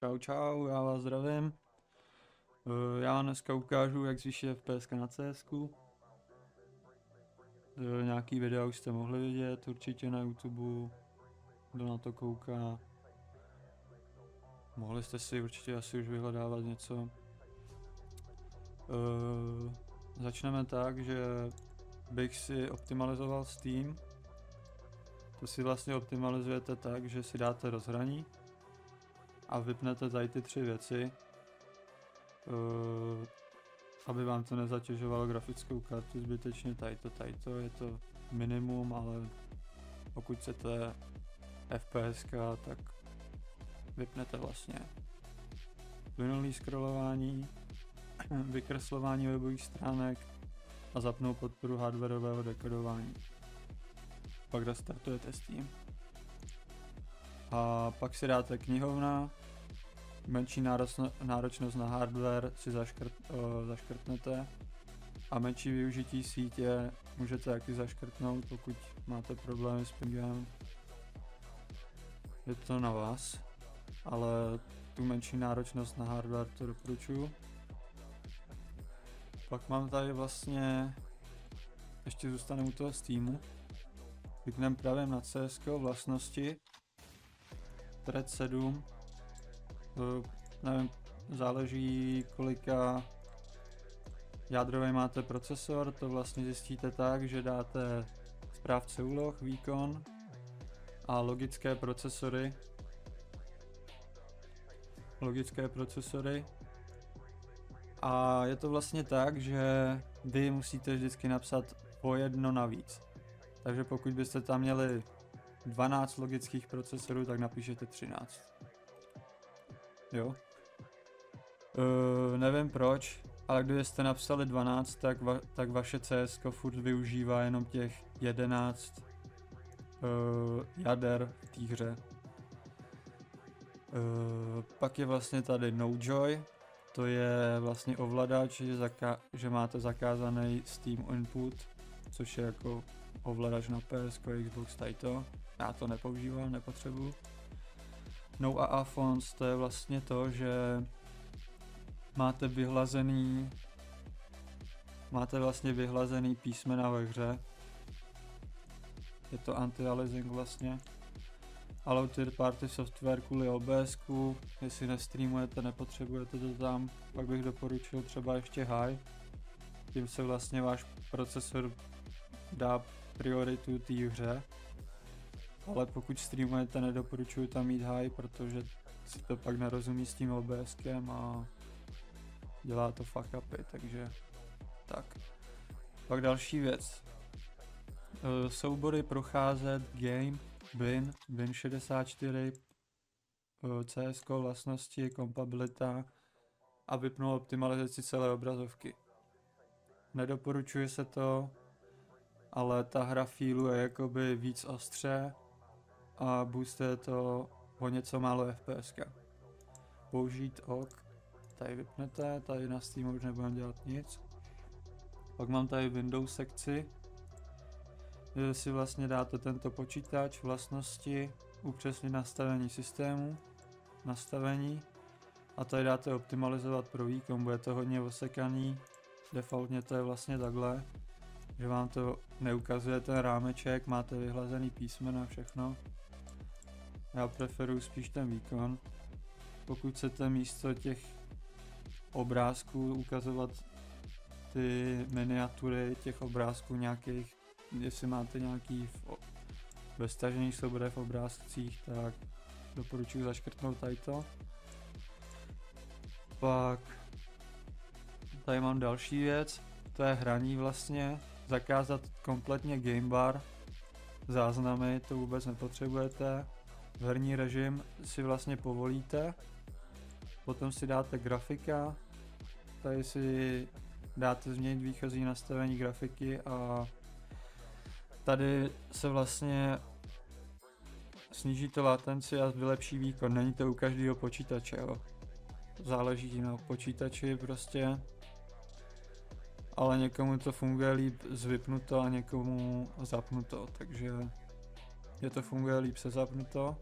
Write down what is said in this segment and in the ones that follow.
Čau čau, já vás zdravím. Já dneska ukážu, jak zvýšit FPS na CSku. Nějaký videa už jste mohli vidět určitě na YouTube, kdo na to kouká. Mohli jste si určitě asi už vyhledávat něco. Začneme tak, že bych si optimalizoval Steam. To si vlastně optimalizujete tak, že si dáte rozhraní a vypnete tady ty 3 věci, aby vám to nezatěžovalo grafickou kartu zbytečně. Tady to je to minimum, ale pokud chcete FPS, tak vypnete vlastně plynulý scrollování, vykreslování webových stránek a zapnout podporu hardwarového dekodování. Pak restartujete Steam. A pak si dáte knihovna, menší náročnost na hardware si zaškrtnete a menší využití sítě můžete taky zaškrtnout, pokud máte problémy s pingem. Je to na vás, ale tu menší náročnost na hardware to doporučuji. Pak mám tady vlastně, ještě zůstaneme u toho Steamu, klikneme pravým na CS vlastnosti, thread 7, nevím, záleží kolika jádrový máte procesor, to vlastně zjistíte tak, že dáte správce úloh, výkon a logické procesory. A je to vlastně tak, že vy musíte vždycky napsat po jedno navíc. Takže pokud byste tam měli 12 logických procesorů, tak napíšete 13. Jo. Nevím proč, ale kdybyste napsali 12, tak vaše CS furt využívá jenom těch 11 jader v té hře. Pak je vlastně tady NoJoy, to je vlastně ovladač, že máte zakázaný Steam input, což je jako ovladač na PS, Xbox, to. Já to nepoužívám, nepotřebuji. No a fonts, to je vlastně to, že máte vlastně vyhlazený písmena ve hře. Je to anti-aliasing vlastně. Allow third party software kvůli OBSku, jestli nestreamujete, nepotřebujete to tam, pak bych doporučil třeba ještě high. Tím se vlastně váš procesor dá prioritu té hře. Ale pokud streamujete, nedoporučuji tam mít high, protože si to pak nerozumí s tím OBSkem a dělá to fuck upy, takže tak. Pak další věc. Soubory procházet, game, bin 64, CS vlastnosti, kompatibilita a vypnout optimalizaci celé obrazovky. Nedoporučuje se to, ale ta hra feeluje jakoby víc ostře a boostuje to o něco málo FPS. Použít OK, tady vypnete, tady na Steamu už nebudeme dělat nic. Pak mám tady Windows sekci, kde si vlastně dáte tento počítač, vlastnosti, upřesnit nastavení systému, nastavení a tady dáte optimalizovat pro výkon, bude to hodně osekaný, defaultně to je vlastně takhle, že vám to neukazuje ten rámeček, máte vyhlazený písmena, všechno. Já preferuji spíš ten výkon. Pokud chcete místo těch obrázků ukazovat ty miniatury těch obrázků nějakých, jestli máte nějaký ve stažených souborech v obrázcích, tak doporučuji zaškrtnout tady to. Pak tady mám další věc, to je hraní vlastně, zakázat kompletně gamebar, záznamy, to vůbec nepotřebujete. Herní režim si vlastně povolíte, potom si dáte grafika, tady si dáte změnit výchozí nastavení grafiky a tady se vlastně sníží to latenci a vylepší výkon. Není to u každého počítače, jo. Záleží na počítači prostě, ale někomu to funguje líp vypnuto a někomu zapnuto, takže je to funguje líp se zapnuto.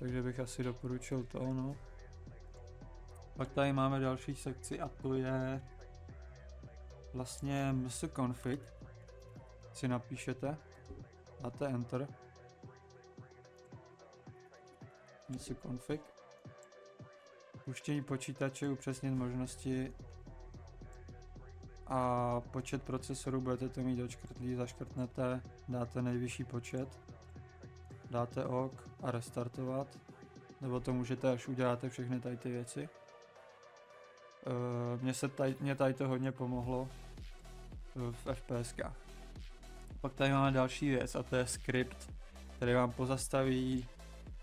takže bych asi doporučil to, no. Pak tady máme další sekci a to je vlastně msconfig. Si napíšete, dáte enter. msconfig. Puštění počítače, upřesnit možnosti a počet procesorů budete to mít odškrtlý, zaškrtnete, dáte nejvyšší počet, dáte OK a restartovat, nebo to můžete, až uděláte všechny tady ty věci. Mně tady to hodně pomohlo v FPSkách. Pak tady máme další věc a to je skript, který vám pozastaví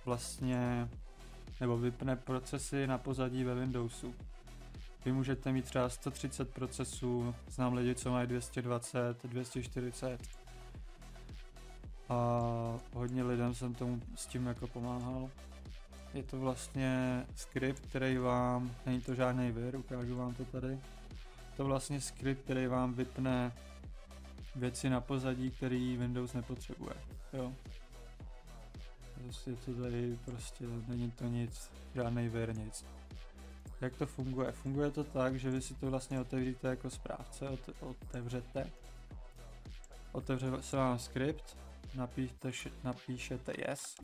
vlastně, nebo vypne procesy na pozadí ve Windowsu. Vy můžete mít třeba 130 procesů, znám lidi, co mají 220, 240 a hodně lidem jsem tomu s tím jako pomáhal. Je to vlastně skript, který vám, není to žádný vir, ukážu vám to tady. To vlastně skript, který vám vypne věci na pozadí, který Windows nepotřebuje. Jo. Je to tady prostě, není to nic, žádný vir, nic. Jak to funguje? Funguje to tak, že vy si to vlastně otevříte jako správce, otevře se vám skript, napíšete yes.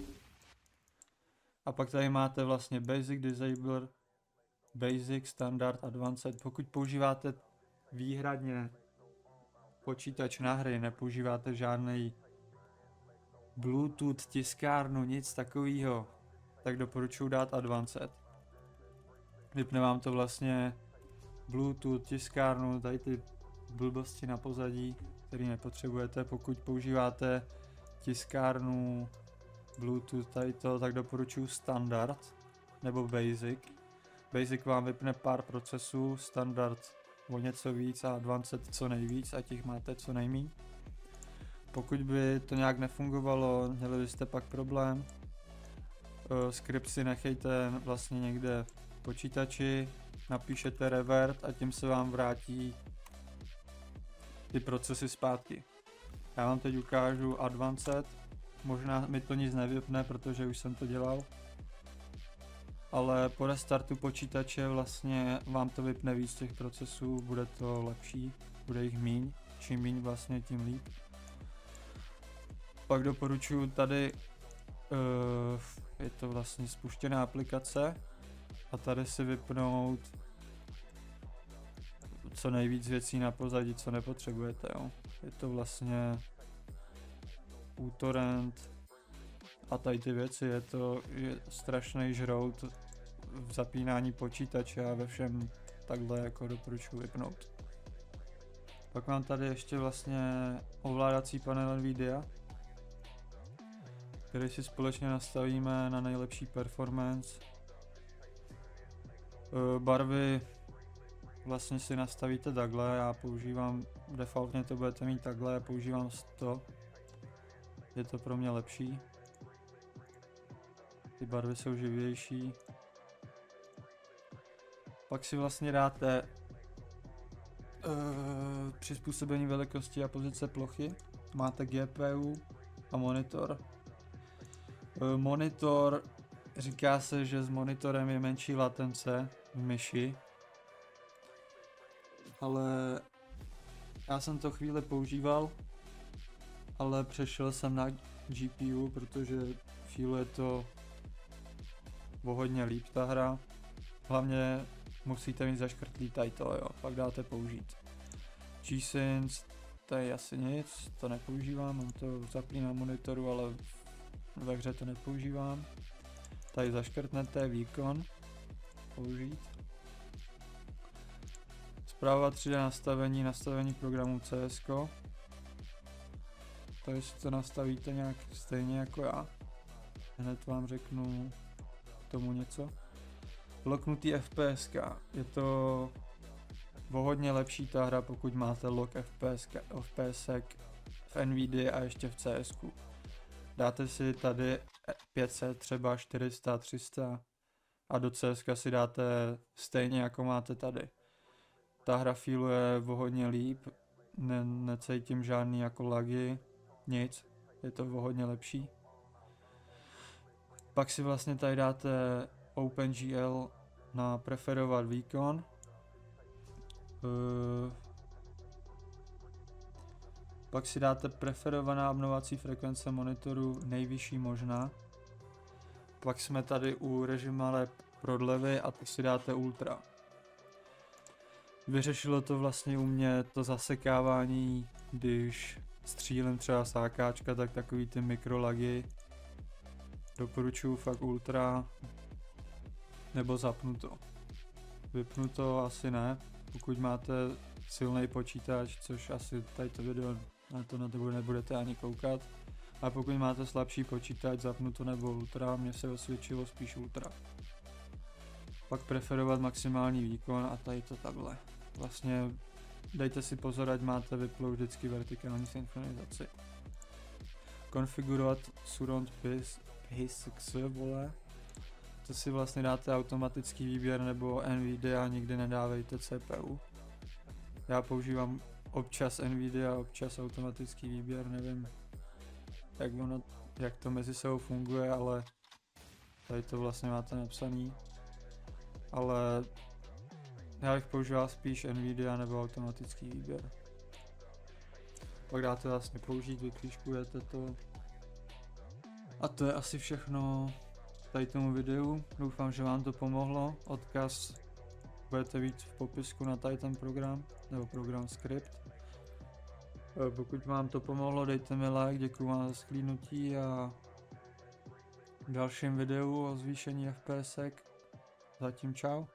A pak tady máte vlastně Basic, Disable, Basic, Standard, Advanced. Pokud používáte výhradně počítač na hry, nepoužíváte žádný Bluetooth, tiskárnu, nic takového, tak doporučuji dát Advanced. Vypne vám to vlastně Bluetooth, tiskárnu, tady ty blbosti na pozadí, který nepotřebujete. Pokud používáte tiskárnu, Bluetooth, tady to, tak doporučuji Standard nebo Basic. Basic vám vypne pár procesů, Standard o něco víc a Advanced co nejvíc a těch máte co nejmíň. Pokud by to nějak nefungovalo, měli byste pak problém, skript si nechejte vlastně někde v počítači, napíšete revert a tím se vám vrátí ty procesy zpátky. Já vám teď ukážu Advanced, možná mi to nic nevypne, protože už jsem to dělal, ale po restartu počítače vlastně vám to vypne víc těch procesů, bude to lepší, bude jich míň, čím míň vlastně tím líp. Pak doporučuji tady, je to vlastně spuštěná aplikace a tady si vypnout co nejvíc věcí na pozadí, co nepotřebujete. Jo. Je to vlastně uTorrent a tady ty věci, je strašný žrout v zapínání počítače a ve všem takhle jako doporučuji vypnout. Pak mám tady ještě vlastně ovládací panel Nvidia, který si společně nastavíme na nejlepší performance. Barvy vlastně si nastavíte takhle, já používám, defaultně to budete mít takhle, já používám 100, je to pro mě lepší. Ty barvy jsou živější. Pak si vlastně dáte přizpůsobení velikosti a pozice plochy. Máte GPU a monitor. Monitor, říká se, že s monitorem je menší latence v myši, ale já jsem to chvíli používal, ale přešel jsem na GPU, protože feeluje to o hodně líp ta hra. Hlavně musíte mít zaškrtlý title, jo, pak dáte použít. G-Sync, to je asi nic, to nepoužívám, mám to zaplý na monitoru, ale ve hře to nepoužívám. Tady zaškrtnete výkon, použít. Zpráva 3D nastavení programu CS. Tady si to nastavíte nějak stejně jako já. Hned vám řeknu tomu něco. Loknutý FPS. Je to o hodně lepší ta hra, pokud máte lock FPS v Nvidia a ještě v CS. Dáte si tady 500, třeba 400, 300 a do CS si dáte stejně jako máte tady. Ta hra feeluje o hodně líp, necítím žádný jako lagy, nic, je to o hodně lepší. Pak si vlastně tady dáte OpenGL na preferovat výkon. Pak si dáte preferovaná obnovací frekvence monitoru nejvyšší možná. Pak jsme tady u režimu prodlevy a to si dáte ultra. Vyřešilo to vlastně u mě to zasekávání, když střílím třeba sákáčka, tak takový ty mikrolagy. Doporučuji fakt ultra, nebo zapnu to. Vypnu to asi ne, pokud máte silný počítač, což asi tady to video na to nebudete ani koukat. A pokud máte slabší počítač, zapnu to nebo ultra, mně se osvědčilo spíš ultra. Pak preferovat maximální výkon a tady to takhle. Vlastně dejte si pozor, ať máte vyplou vždycky vertikální synchronizaci. Konfigurovat surround PIS, vole. To si vlastně dáte automatický výběr nebo NVIDIA, nikdy nedávejte CPU. Já používám občas NVIDIA, občas automatický výběr, nevím jak to mezi sebou funguje, ale tady to vlastně máte napsaný. Ale já bych používal spíš NVIDIA nebo automatický výběr. Pak dáte vlastně použít, vyklíčkujete to. A to je asi všechno tady tomu videu. Doufám, že vám to pomohlo. Odkaz budete víc v popisku na tady ten program, nebo program Script. Pokud vám to pomohlo, dejte mi like, děkuji vám za shlédnutí a v dalším videu o zvýšení FPSek. Zatím čau.